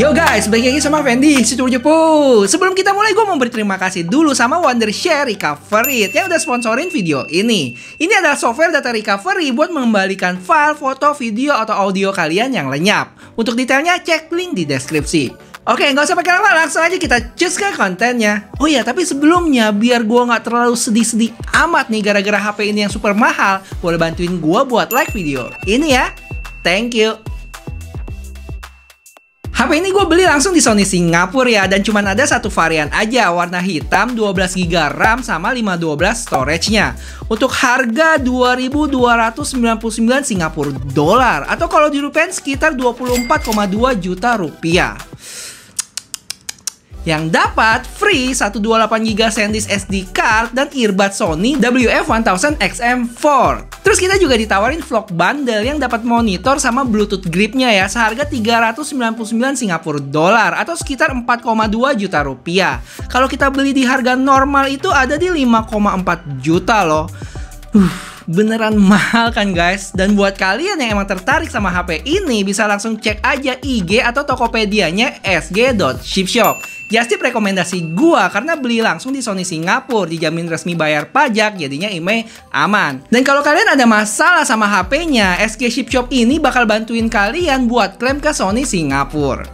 Yo guys, balik lagi sama Fendi, si Jepu. Sebelum kita mulai, gue mau berterima kasih dulu sama Wondershare Recovery yang udah sponsorin video ini. Ini adalah software data recovery buat mengembalikan file, foto, video, atau audio kalian yang lenyap. Untuk detailnya, cek link di deskripsi. Oke, nggak usah pakai lama, langsung aja kita cus ke kontennya. Oh iya, tapi sebelumnya, biar gue nggak terlalu sedih-sedih amat nih gara-gara HP ini yang super mahal, boleh bantuin gue buat like video ini ya. Thank you. HP ini gue beli langsung di Sony Singapura ya, dan cuman ada satu varian aja, warna hitam, 12GB RAM sama 512 storage-nya. Untuk harga 2.299 Singapura dolar, atau kalau dirupiahin sekitar 24,2 juta rupiah. Yang dapat free 128GB SanDisk SD card dan earbud Sony WF-1000XM4. Terus kita juga ditawarin vlog bundle yang dapat monitor sama Bluetooth gripnya ya, seharga 399 Singapura dolar atau sekitar 4,2 juta rupiah. Kalau kita beli di harga normal itu ada di 5,4 juta loh. Beneran mahal kan guys? Dan buat kalian yang emang tertarik sama HP ini, bisa langsung cek aja IG atau Tokopedia-nya sg.shipshop. Just tip rekomendasi gua karena beli langsung di Sony Singapura, dijamin resmi bayar pajak, jadinya IMEI aman. Dan kalau kalian ada masalah sama HP-nya, SG Shipshop ini bakal bantuin kalian buat klaim ke Sony Singapura.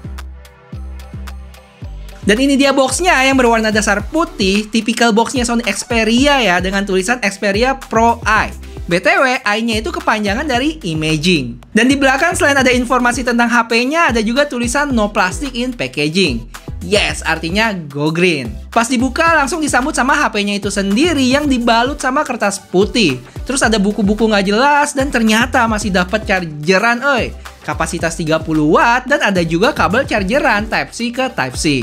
Dan ini dia boxnya yang berwarna dasar putih, tipikal boxnya Sony Xperia ya, dengan tulisan Xperia Pro Eye. BTW, I-nya itu kepanjangan dari imaging. Dan di belakang selain ada informasi tentang HP-nya, ada juga tulisan no plastic in packaging. Yes, artinya go green. Pas dibuka langsung disambut sama HP-nya itu sendiri yang dibalut sama kertas putih. Terus ada buku-buku nggak jelas dan ternyata masih dapat chargeran, kapasitas 30 watt dan ada juga kabel chargeran Type-C ke Type-C.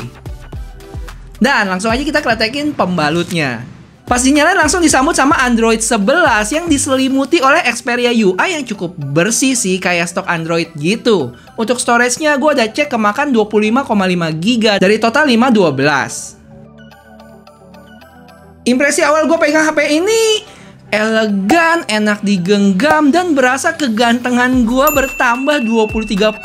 Dan langsung aja kita kletekin pembalutnya. Pas dinyalain langsung disambut sama Android 11 yang diselimuti oleh Xperia UI yang cukup bersih sih, kayak stok Android gitu. Untuk storage-nya gue udah cek kemakan 25,5GB dari total 512. Impresi awal gue pegang HP ini elegan, enak digenggam, dan berasa kegantengan gue bertambah 23%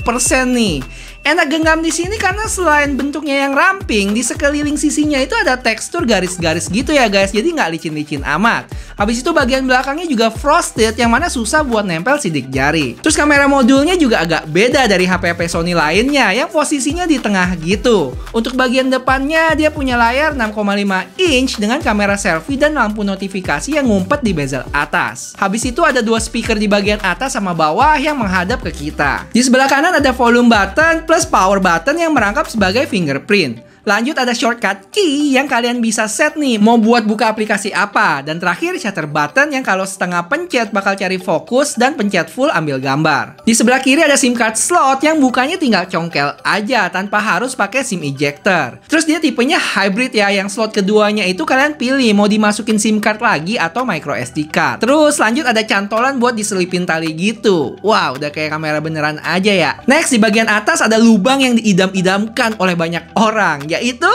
nih. Enak genggam di sini karena selain bentuknya yang ramping, di sekeliling sisinya itu ada tekstur garis-garis gitu ya guys, jadi nggak licin-licin amat. Habis itu bagian belakangnya juga frosted, yang mana susah buat nempel sidik jari. Terus kamera modulnya juga agak beda dari HP-HP Sony lainnya, yang posisinya di tengah gitu. Untuk bagian depannya, dia punya layar 6,5 inch dengan kamera selfie dan lampu notifikasi yang ngumpet di bezel atas. Habis itu ada dua speaker di bagian atas sama bawah yang menghadap ke kita. Di sebelah kanan ada volume button plus power button yang merangkap sebagai fingerprint. Lanjut ada shortcut key yang kalian bisa set nih mau buat buka aplikasi apa. Dan terakhir shutter button yang kalau setengah pencet bakal cari fokus dan pencet full ambil gambar. Di sebelah kiri ada SIM card slot yang bukanya tinggal congkel aja tanpa harus pakai SIM ejector. Terus dia tipenya hybrid ya, yang slot keduanya itu kalian pilih mau dimasukin SIM card lagi atau micro SD card. Terus lanjut ada cantolan buat diselipin tali gitu. Wow, udah kayak kamera beneran aja ya. Next, di bagian atas ada lubang yang diidam-idamkan oleh banyak orang, yaitu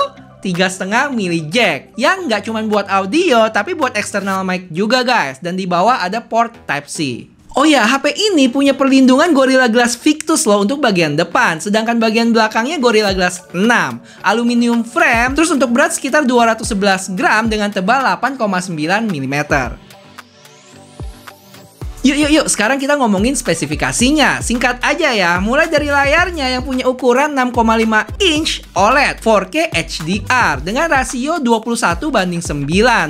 3,5 mili jack yang nggak cuma buat audio tapi buat external mic juga guys. Dan di bawah ada port Type-C. Oh ya, HP ini punya perlindungan Gorilla Glass Victus loh untuk bagian depan, sedangkan bagian belakangnya Gorilla Glass 6 aluminium frame. Terus untuk berat sekitar 211 gram dengan tebal 8,9 mm. Yuk, sekarang kita ngomongin spesifikasinya. Singkat aja ya, mulai dari layarnya yang punya ukuran 6,5 inch OLED 4K HDR dengan rasio 21:9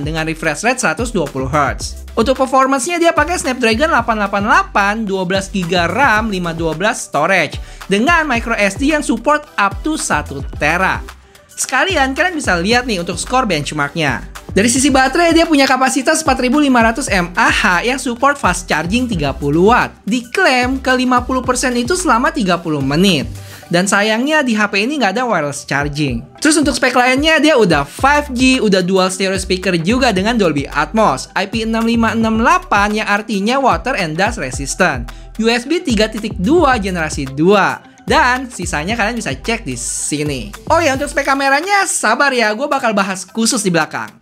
dengan refresh rate 120Hz. Untuk performance-nya dia pakai Snapdragon 888, 12GB RAM, 512 storage dengan micro SD yang support up to 1TB. Sekalian kalian bisa lihat nih untuk skor benchmark-nya. Dari sisi baterai, dia punya kapasitas 4500 mAh yang support fast charging 30 watt. Diklaim ke 50% itu selama 30 menit. Dan sayangnya di HP ini nggak ada wireless charging. Terus untuk spek lainnya, dia udah 5G, udah dual stereo speaker juga dengan Dolby Atmos, IP6568 yang artinya water and dust resistant, USB 3.2 generasi 2. Dan sisanya kalian bisa cek di sini. Oh ya, untuk spek kameranya sabar ya, gue bakal bahas khusus di belakang.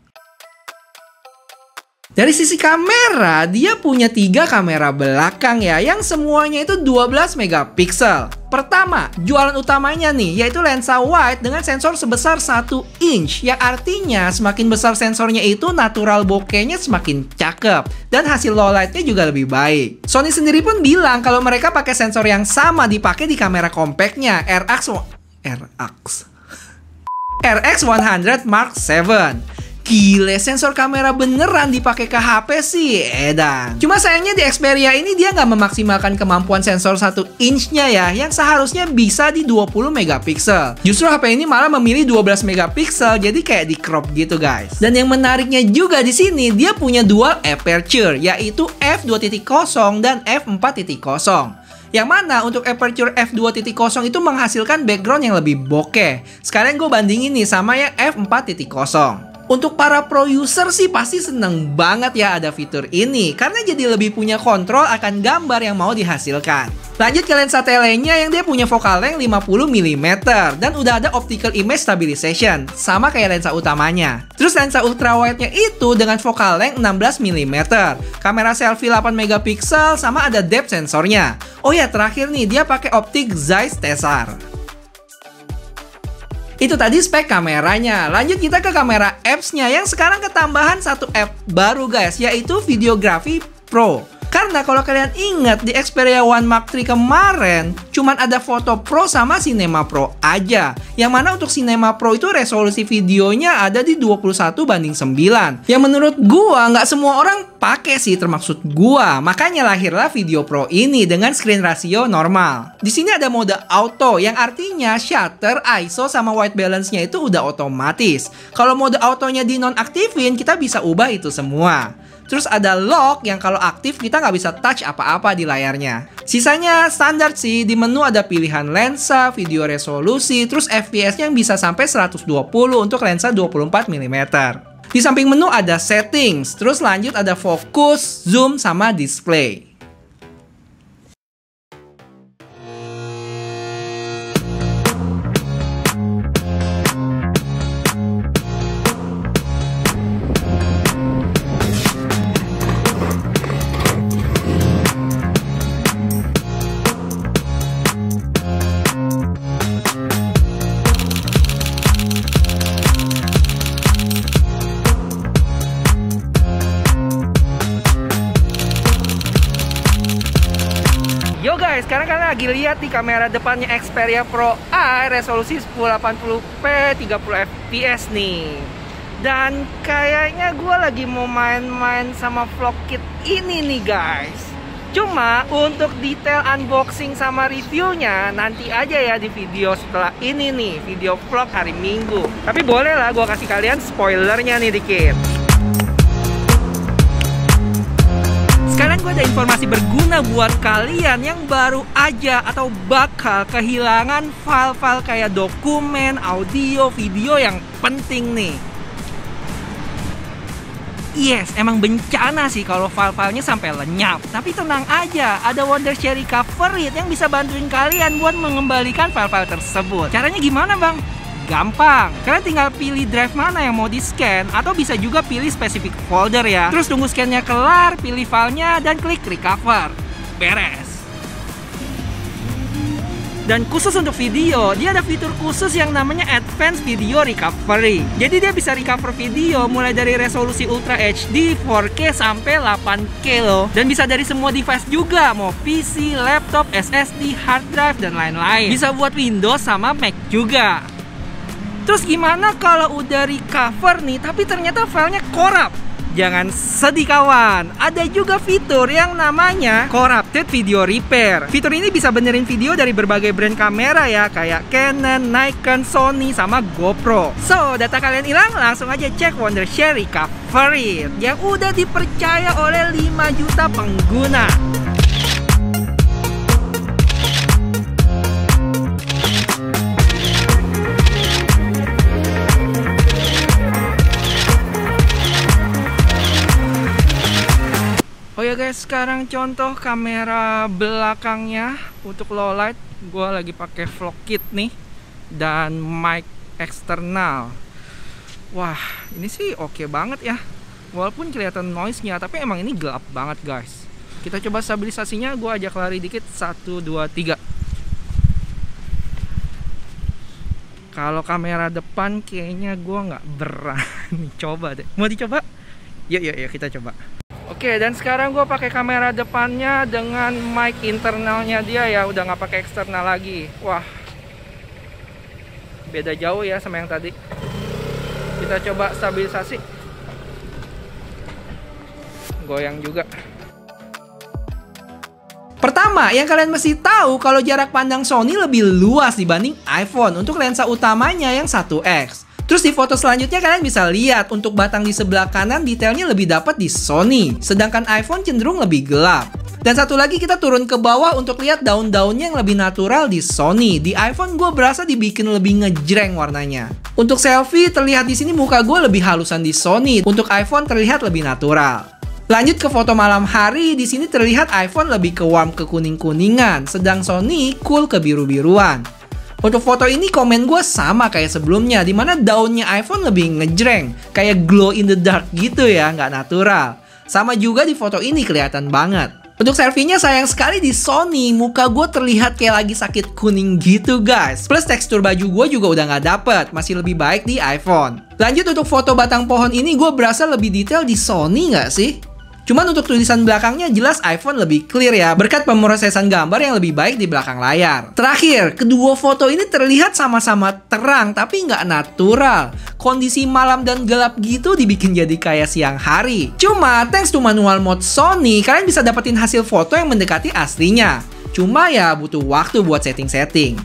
Dari sisi kamera, dia punya 3 kamera belakang ya, yang semuanya itu 12 megapiksel. Pertama, jualan utamanya nih, yaitu lensa wide dengan sensor sebesar 1 inch, yang artinya semakin besar sensornya itu natural bokehnya semakin cakep, dan hasil low lightnya juga lebih baik. Sony sendiri pun bilang kalau mereka pakai sensor yang sama dipakai di kamera compactnya RX100 Mark VII. Gile, sensor kamera beneran dipakai ke HP sih, edan. Cuma sayangnya di Xperia ini dia nggak memaksimalkan kemampuan sensor 1 inch-nya ya, yang seharusnya bisa di 20 megapiksel. Justru HP ini malah memilih 12 megapiksel, jadi kayak di crop gitu guys. Dan yang menariknya juga di sini, dia punya dual aperture, yaitu f2.0 dan f4.0. Yang mana untuk aperture f2.0 itu menghasilkan background yang lebih bokeh. Sekarang gue bandingin nih sama yang f4.0. Untuk para pro user sih pasti seneng banget ya ada fitur ini, karena jadi lebih punya kontrol akan gambar yang mau dihasilkan. Lanjut ke lensa telenya yang dia punya focal length 50 mm dan udah ada optical image stabilization, sama kayak lensa utamanya. Terus lensa ultrawide-nya itu dengan focal length 16 mm, kamera selfie 8 megapiksel, sama ada depth sensornya. Oh ya, terakhir nih dia pakai optik Zeiss Tessar. Itu tadi spek kameranya. Lanjut kita ke kamera apps-nya yang sekarang ketambahan satu app baru guys, yaitu Videography Pro. Karena kalau kalian ingat di Xperia One Mark III kemarin cuman ada Photo Pro sama Cinema Pro aja. Yang mana untuk Cinema Pro itu resolusi videonya ada di 21:9. Yang menurut gua nggak semua orang pakai sih, termaksud gua. Makanya lahirlah Video Pro ini dengan screen ratio normal. Di sini ada mode auto yang artinya shutter, ISO sama white balance-nya itu udah otomatis. Kalau mode autonya dinonaktifin, kita bisa ubah itu semua. Terus ada lock yang kalau aktif kita nggak bisa touch apa-apa di layarnya. Sisanya standar sih, di menu ada pilihan lensa, video resolusi, terus FPS-nya yang bisa sampai 120 untuk lensa 24 mm. Di samping menu ada settings, terus lanjut ada fokus, zoom, sama display. Yo guys, sekarang kalian lagi lihat di kamera depannya Xperia Pro I resolusi 1080p 30 fps nih. Dan kayaknya gue lagi mau main-main sama vlog kit ini nih guys. Cuma untuk detail unboxing sama reviewnya nanti aja ya di video setelah ini nih, video vlog hari Minggu. Tapi boleh lah gue kasih kalian spoilernya nih dikit. Sekarang gue ada informasi berguna buat kalian yang baru aja atau bakal kehilangan file-file kayak dokumen, audio, video yang penting nih. Yes, emang bencana sih kalau file-filenya sampai lenyap. Tapi tenang aja, ada Wondershare Recovery yang bisa bantuin kalian buat mengembalikan file-file tersebut. Caranya gimana bang? Gampang, kalian tinggal pilih drive mana yang mau di-scan, atau bisa juga pilih spesifik folder ya. Terus tunggu scan-nya kelar, pilih filenya, dan klik recover. Beres. Dan khusus untuk video, dia ada fitur khusus yang namanya Advanced Video Recovery. Jadi dia bisa recover video mulai dari resolusi Ultra HD, 4K sampai 8K loh. Dan bisa dari semua device juga, mau PC, laptop, SSD, hard drive, dan lain-lain. Bisa buat Windows sama Mac juga. Terus gimana kalau udah recover nih, tapi ternyata filenya korup? Jangan sedih kawan, ada juga fitur yang namanya Corrupted Video Repair. Fitur ini bisa benerin video dari berbagai brand kamera ya, kayak Canon, Nikon, Sony, sama GoPro. So, data kalian hilang, langsung aja cek Wondershare Recovery yang udah dipercaya oleh 5 juta pengguna. Oh ya guys, sekarang contoh kamera belakangnya untuk low light. Gue lagi pakai vlog kit nih dan mic eksternal. Wah, ini sih oke banget ya. Walaupun kelihatan noise-nya, tapi emang ini gelap banget guys. Kita coba stabilisasinya, gue ajak lari dikit. 1, 2, 3. Kalau kamera depan kayaknya gue nggak berani. Coba deh, mau dicoba? Yuk kita coba. Oke, dan sekarang gue pakai kamera depannya dengan mic internalnya dia ya, udah nggak pakai eksternal lagi. Wah, beda jauh ya sama yang tadi. Kita coba stabilisasi. Goyang juga. Pertama, yang kalian mesti tahu kalau jarak pandang Sony lebih luas dibanding iPhone untuk lensa utamanya yang 1x. Terus di foto selanjutnya kalian bisa lihat untuk batang di sebelah kanan detailnya lebih dapat di Sony, sedangkan iPhone cenderung lebih gelap. Dan satu lagi kita turun ke bawah untuk lihat daun-daunnya yang lebih natural di Sony. Di iPhone gue berasa dibikin lebih ngejreng warnanya. Untuk selfie terlihat di sini muka gue lebih halusan di Sony. Untuk iPhone terlihat lebih natural. Lanjut ke foto malam hari, di sini terlihat iPhone lebih ke warm ke kuning-kuningan, sedang Sony cool ke biru-biruan. Untuk foto ini komen gue sama kayak sebelumnya, dimana daunnya iPhone lebih ngejreng, kayak glow in the dark gitu ya, nggak natural. Sama juga di foto ini kelihatan banget. Untuk selfie-nya sayang sekali di Sony, muka gue terlihat kayak lagi sakit kuning gitu guys. Plus tekstur baju gue juga udah nggak dapet, masih lebih baik di iPhone. Lanjut untuk foto batang pohon ini, gue berasa lebih detail di Sony nggak sih? Cuman untuk tulisan belakangnya jelas iPhone lebih clear ya, berkat pemrosesan gambar yang lebih baik di belakang layar. Terakhir, kedua foto ini terlihat sama-sama terang tapi nggak natural. Kondisi malam dan gelap gitu dibikin jadi kayak siang hari. Cuma thanks to manual mode Sony, kalian bisa dapetin hasil foto yang mendekati aslinya. Cuma ya butuh waktu buat setting-setting.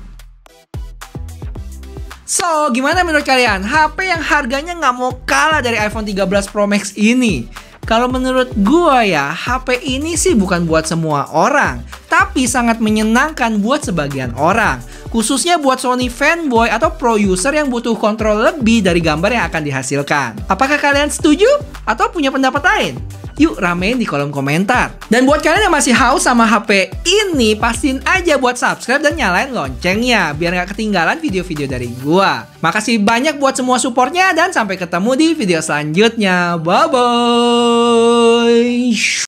So, gimana menurut kalian? HP yang harganya nggak mau kalah dari iPhone 13 Pro Max ini? Kalau menurut gua ya, HP ini sih bukan buat semua orang, tapi sangat menyenangkan buat sebagian orang. Khususnya buat Sony fanboy atau pro user yang butuh kontrol lebih dari gambar yang akan dihasilkan. Apakah kalian setuju? Atau punya pendapat lain? Yuk ramein di kolom komentar. Dan buat kalian yang masih haus sama HP ini, pastiin aja buat subscribe dan nyalain loncengnya biar nggak ketinggalan video-video dari gua. Makasih banyak buat semua supportnya dan sampai ketemu di video selanjutnya. Bye-bye.